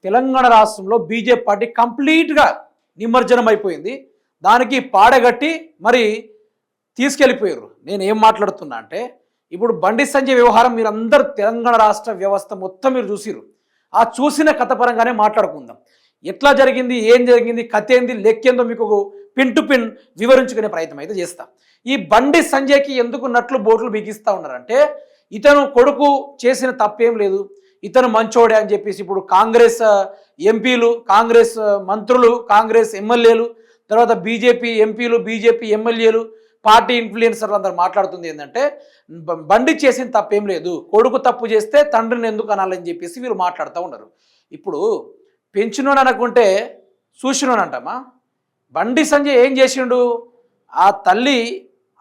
తెలంగాణ రాష్ట్రంలో BJP party కంప్లీట్గా నిమజ్జనం అయిపోయింది. దానికి పాడగట్టి మరి తీసుకెళ్ళిపోయారు. నేను ఏం మాట్లాడుతున్నా అంటే, ఇప్పుడు బండి సంజయ్ వ్యవహారం మీరు అందరూ తెలంగాణ రాష్ట్ర వ్యవస్థ మొత్తం మీరు చూసిరు. ఆ చూసిన కథ పరంగానే మాట్లాడుకుందాం. ఎట్లా జరిగింది, ఏం జరిగింది, కథ ఏంది, లెక్కేందో మీకు పిన్ టు పిన్ వివరించుకునే ప్రయత్నం అయితే చేస్తా. ఈ బండి సంజయ్కి ఎందుకు నట్లు బోట్లు బిగిస్తూ ఉన్నారంటే, ఇతను కొడుకు చేసిన తప్పేం లేదు, ఇతను మంచోడే అని చెప్పేసి ఇప్పుడు కాంగ్రెస్ ఎంపీలు, కాంగ్రెస్ మంత్రులు, కాంగ్రెస్ ఎమ్మెల్యేలు, తర్వాత బీజేపీ ఎంపీలు, బీజేపీ ఎమ్మెల్యేలు, పార్టీ ఇన్ఫ్లుయెన్సర్లు అందరు మాట్లాడుతుంది ఏంటంటే, బండి చేసిన తప్పేం లేదు, కొడుకు తప్పు చేస్తే తండ్రిని ఎందుకు అనాలని చెప్పేసి వీళ్ళు మాట్లాడుతూ ఉన్నారు. ఇప్పుడు పెంచినోని అనుకుంటే చూసినోని అంటామా? బండి సంజయ్ ఏం చేసిండు? ఆ తల్లి,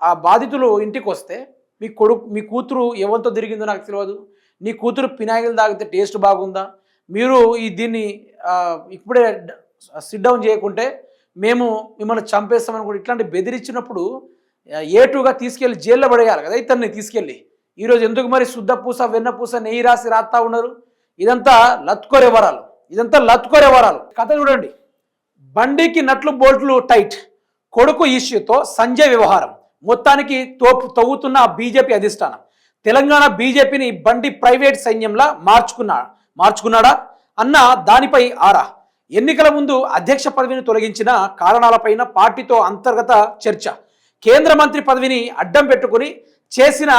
ఆ బాధితులు ఇంటికి వస్తే మీ కూతురు ఎవరితో తిరిగిందో నాకు తెలియదు, నీ కూతురు పినాయిలు తాగితే టేస్ట్ బాగుందా, మీరు దీన్ని ఇప్పుడే సిట్ డౌన్ చేయకుంటే మేము మిమ్మల్ని చంపేస్తామని కూడా ఇట్లాంటి బెదిరించినప్పుడు ఏటుగా తీసుకెళ్ళి జైల్లో పడేయాలి కదా ఇతన్ని తీసుకెళ్ళి. ఈరోజు ఎందుకు మరి శుద్ధపూస వెన్నపూస నెయ్యి రాసి రాస్తా ఉన్నారు? ఇదంతా లత్కోరేవరాలు, ఇదంతా లత్కోరేవరాలు. కథ చూడండి. బండికి నట్లు బోల్ట్లు టైట్, కొడుకు ఇష్యూతో సంజయ్ వ్యవహారం మొత్తానికి తవ్వుతున్న బీజేపీ అధిష్టానం. తెలంగాణ బీజేపీని బండి ప్రైవేట్ సైన్యంలా మార్చుకున్నాడా అన్న దానిపై ఆరా. ఎన్నికల ముందు అధ్యక్ష పదవిని తొలగించిన కారణాలపైన పార్టీతో అంతర్గత చర్చ. కేంద్ర మంత్రి పదవిని అడ్డం పెట్టుకుని చేసిన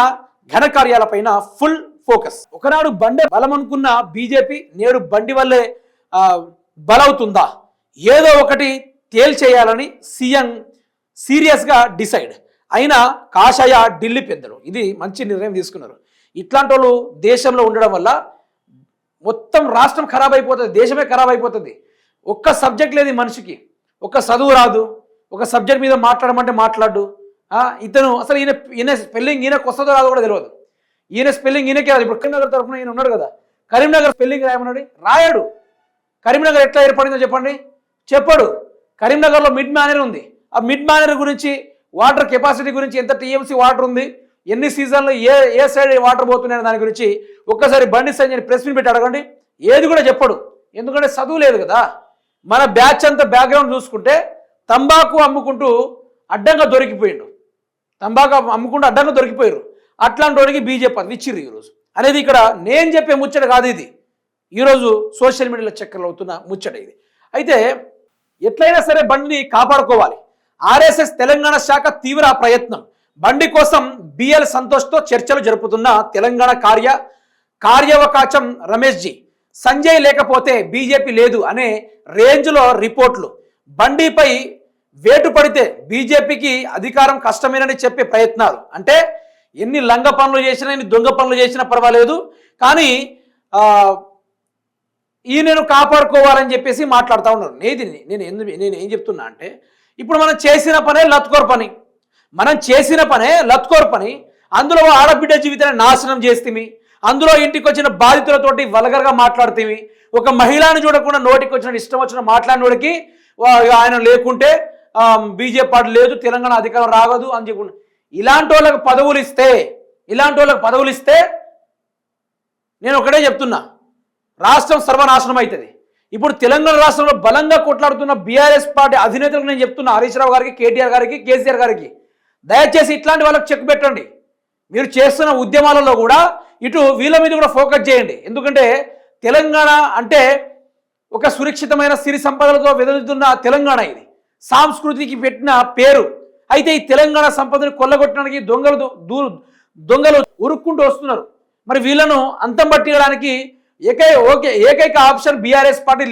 ఘనకార్యాలపైన ఫుల్ ఫోకస్. ఒకనాడు బండి బలమనుకున్న బీజేపీ నేడు బండి వల్లే బలవుతుందా? ఏదో ఒకటి తేల్చేయాలని సీఎం సీరియస్గా డిసైడ్ అయినా కాషాయ ఢిల్లీ పెద్దలు ఇది మంచి నిర్ణయం తీసుకున్నారు. ఇట్లాంటి వాళ్ళు దేశంలో ఉండడం వల్ల మొత్తం రాష్ట్రం ఖరాబ్ అయిపోతుంది, దేశమే ఖరాబ్ అయిపోతుంది. ఒక్క సబ్జెక్ట్ లేదు మనిషికి, ఒక్క చదువు రాదు, ఒక సబ్జెక్ట్ మీద మాట్లాడమంటే మాట్లాడు. ఇతను అసలు ఈయన స్పెల్లింగ్ ఈయనకు వస్తుందో రాదో కూడా తెలియదు. ఈయన స్పెల్లింగ్ ఈయనకే రాదు. ఇప్పుడు కరీంనగర్ తరఫున ఈయన ఉన్నాడు కదా, కరీంనగర్ స్పెల్లింగ్ రాయమన్నాడు, రాయాడు. కరీంనగర్ ఎట్లా ఏర్పడిందో చెప్పాడు. కరీంనగర్లో మిడ్ మ్యానర్ ఉంది. ఆ మిడ్ మ్యానర్ గురించి, వాటర్ కెపాసిటీ గురించి, ఎంత టీఎంసీ వాటర్ ఉంది, ఎన్ని సీజన్లో ఏ సైడ్ వాటర్ పోతున్నాయని దాని గురించి ఒక్కసారి బండి సంజయ్ ప్రెస్ మీట్ పెట్టి అడగండి. ఏది కూడా చెప్పడు, ఎందుకంటే చదువు లేదు కదా. మన బ్యాచ్ అంతా బ్యాక్గ్రౌండ్ చూసుకుంటే తంబాకు అమ్ముకుంటూ అడ్డంగా దొరికిపోయిండు, అడ్డంగా దొరికిపోయారు. అట్లాంటి వాడికి బీజేపీ పదవి ఇచ్చిర్రు ఈరోజు అనేది ఇక్కడ నేను చెప్పే ముచ్చట కాదు. ఇది ఈరోజు సోషల్ మీడియాలో చక్కర్లు అవుతున్న ముచ్చట ఇది. అయితే ఎట్లయినా సరే బండిని కాపాడుకోవాలి. ఆర్ఎస్ఎస్ తెలంగాణ శాఖ తీవ్ర ప్రయత్నం. బండి కోసం బిఎల్ సంతోష్తో చర్చలు జరుపుతున్న తెలంగాణ కార్యవకాశం రమేష్ జీ. సంజయ్ లేకపోతే బీజేపీ లేదు అనే రేంజ్లో రిపోర్ట్లు. బండిపై వేటు పడితే బీజేపీకి అధికారం కష్టమేనని చెప్పే ప్రయత్నాలు. అంటే ఎన్ని లంగ పనులు చేసినా, ఎన్ని దొంగ పనులు చేసినా పర్వాలేదు, కానీ ఈయనను కాపాడుకోవాలని చెప్పేసి మాట్లాడుతూ ఉన్నారు. నేను ఏం చెప్తున్నా అంటే, ఇప్పుడు మనం చేసిన పనే లత్కోర్ పని, అందులో ఆడబిడ్డ జీవితాన్ని నాశనం చేస్తేమి, అందులో ఇంటికి వచ్చిన బాధితులతోటి వల్గర్గా మాట్లాడుతేమి, ఒక మహిళను చూడకుండా నోటికి వచ్చిన ఇష్టం వచ్చిన మాట్లాడినోడికి ఆయన లేకుంటే బీజేపీ పార్టీ లేదు, తెలంగాణ అధికారం రాగదు అని చెప్పి ఇలాంటి వాళ్ళకి పదవులు ఇస్తే నేను ఒకటే చెప్తున్నా, రాష్ట్రం సర్వనాశనం అవుతుంది. ఇప్పుడు తెలంగాణ రాష్ట్రంలో బలంగా కొట్లాడుతున్న బీఆర్ఎస్ పార్టీ అధినేతలకు నేను చెప్తున్నా, హరీష్ రావు గారికి, కేటీఆర్ గారికి, కేసీఆర్ గారికి, దయచేసి ఇట్లాంటి వాళ్ళకి చెక్ పెట్టండి. మీరు చేస్తున్న ఉద్యమాలలో కూడా ఇటు వీళ్ళ మీద కూడా ఫోకస్ చేయండి. ఎందుకంటే తెలంగాణ అంటే ఒక సురక్షితమైన సిరి సంపదలతో వెదజల్లుతున్న తెలంగాణ, ఇది సంస్కృతికి పెట్టిన పేరు. అయితే ఈ తెలంగాణ సంపదను కొల్లగొట్టడానికి దొంగలు ఉరుక్కుంటూ వస్తున్నారు. మరి వీళ్ళను అంతం పట్టించడానికి ఏకైక ఆప్షన్ బీఆర్ఎస్ పార్టీ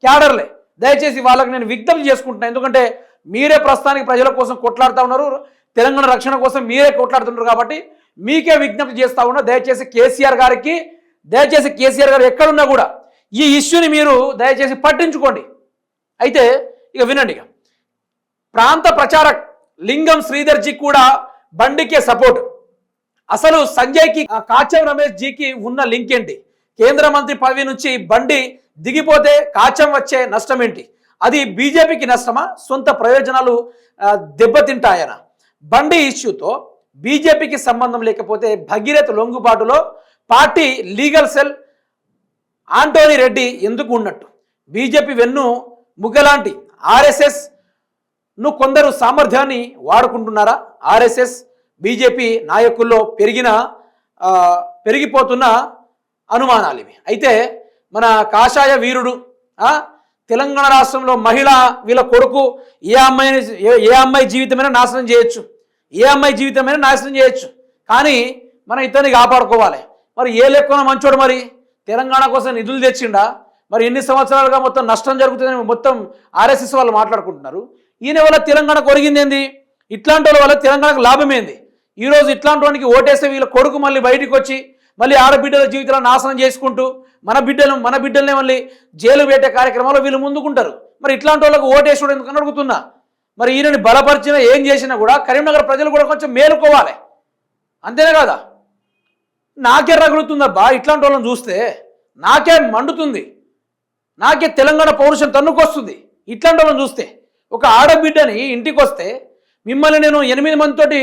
క్యాడర్లే. దయచేసి వాళ్ళకి నేను విజ్ఞప్తి చేసుకుంటున్నాను. ఎందుకంటే మీరే ప్రస్తుతానికి ప్రజల కోసం కొట్లాడుతూ ఉన్నారు, తెలంగాణ రక్షణ కోసం మీరే కొట్లాడుతున్నారు. కాబట్టి మీకే విజ్ఞప్తి చేస్తూ ఉన్నా, దయచేసి కేసీఆర్ గారు ఎక్కడున్నా కూడా ఈ ఇష్యూని మీరు దయచేసి పట్టించుకోండి. అయితే ఇక వినండి, ప్రాంత ప్రచారక్ లింగం శ్రీధర్ జీ కూడా బండికే సపోర్ట్. అసలు సంజయ్కి కాచం రమేష్ జీకి ఉన్న లింక్ ఏంటి? కేంద్ర మంత్రి పదవి నుంచి బండి దిగిపోతే కాచం వచ్చే నష్టం ఏంటి? అది బీజేపీకి నష్టమా, సొంత ప్రయోజనాలు దెబ్బతింటాయనా? బండి ఇష్యూతో బీజేపీకి సంబంధం లేకపోతే భగీరథ లొంగుబాటులో party legal cell Antony Reddy ఎందుకు ఉన్నట్టు? బీజేపీ వెన్ను ముగ్గలాంటి ఆర్ఎస్ఎస్ను కొందరు సామర్థ్యాన్ని వాడుకుంటున్నారా? ఆర్ఎస్ఎస్ బీజేపీ నాయకుల్లో పెరిగిపోతున్న అనుమానాలు ఇవి. అయితే మన కాషాయ వీరుడు తెలంగాణ రాష్ట్రంలో మహిళ వీళ్ళ కొడుకు ఏ అమ్మాయి జీవితమైనా నాశనం చేయొచ్చు, ఏ అమ్మాయి జీవితమైనా నాశనం చేయొచ్చు, కానీ మనం ఇతన్ని కాపాడుకోవాలి. మరి ఏ లెక్కన మంచోడు మరి తెలంగాణ కోసం నిధులు తెచ్చిండా? మరి ఎన్ని సంవత్సరాలుగా మొత్తం నష్టం జరుగుతుందని మొత్తం ఆర్ఎస్ఎస్ వాళ్ళు మాట్లాడుకుంటున్నారు. ఈయన వల్ల తెలంగాణకు ఒరిగింది ఏంది? ఇట్లాంటి వాళ్ళ వల్ల తెలంగాణకు లాభమేంది? ఈరోజు ఇట్లాంటి వానికి ఓటేస్తే వీళ్ళ కొడుకు మళ్ళీ బయటికి వచ్చి మళ్ళీ ఆడబిడ్డల జీవితాలను నాశనం చేసుకుంటూ మన బిడ్డలనే మళ్ళీ జైలు పెట్టే కార్యక్రమాలు వీళ్ళు ముందుకుంటారు. మరి ఇట్లాంటి వాళ్ళకు ఓటేసుడు ఎందుకని అడుగుతున్నా. మరి ఈయనని బలపరిచినా ఏం చేసినా కూడా కరీంనగర్ ప్రజలు కూడా కొంచెం మేలుకోవాలి, అంతేనే కదా? నాకే రగులుతుందబ్బా ఇట్లాంటి వాళ్ళని చూస్తే, నాకే మండుతుంది, నాకే తెలంగాణ పౌరుషం తన్నుకొస్తుంది ఇట్లాంటి వాళ్ళని చూస్తే. ఒక ఆడబిడ్డని ఇంటికి వస్తే మిమ్మల్ని నేను 8 మందితోటి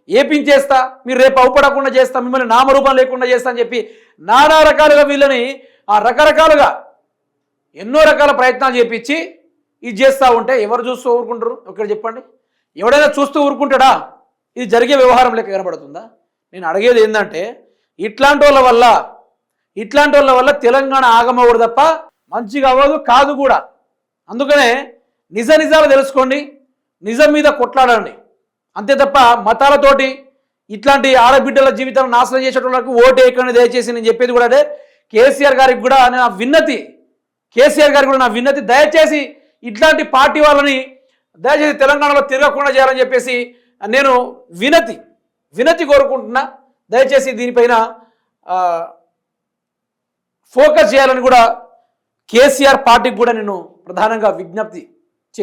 ఏపించేస్తా, మీరు రేపు అవపడకుండా చేస్తా, మిమ్మల్ని నామరూపం లేకుండా చేస్తా అని చెప్పి నానా రకాలుగా వీళ్ళని రకరకాలుగా ఎన్నో రకాల ప్రయత్నాలు చేపించి ఇది చేస్తూ ఉంటే ఎవరు చూస్తూ ఊరుకుంటారు? ఒకటి చెప్పండి, ఎవడైనా చూస్తూ ఊరుకుంటాడా? ఇది జరిగే వ్యవహారం లెక్క కనబడుతుందా? నేను అడిగేది ఏంటంటే ఇట్లాంటి వాళ్ళ వల్ల తెలంగాణ ఆగమవుడు తప్ప మంచిగా అవ్వదు కాదు కూడా. అందుకనే నిజాలు తెలుసుకోండి, నిజం మీద కొట్లాడండి, అంతే తప్ప మతాలతోటి ఇట్లాంటి ఆడబిడ్డల జీవితాలను నాశనం చేసేటోళ్ళకు ఓటు వేయకండి దయచేసి. నేను చెప్పేది కూడా అదే. కేసీఆర్ గారికి కూడా నా విన్నతి, దయచేసి ఇట్లాంటి పార్టీ వాళ్ళని దయచేసి తెలంగాణలో తిరగకుండా చేయాలని చెప్పేసి నేను వినతి కోరుకుంటున్నా. దయచేసి దీనిపైన ఫోకస్ చేయాలని కూడా కేసీఆర్ పార్టీకి కూడా నేను ప్రధానంగా విజ్ఞప్తి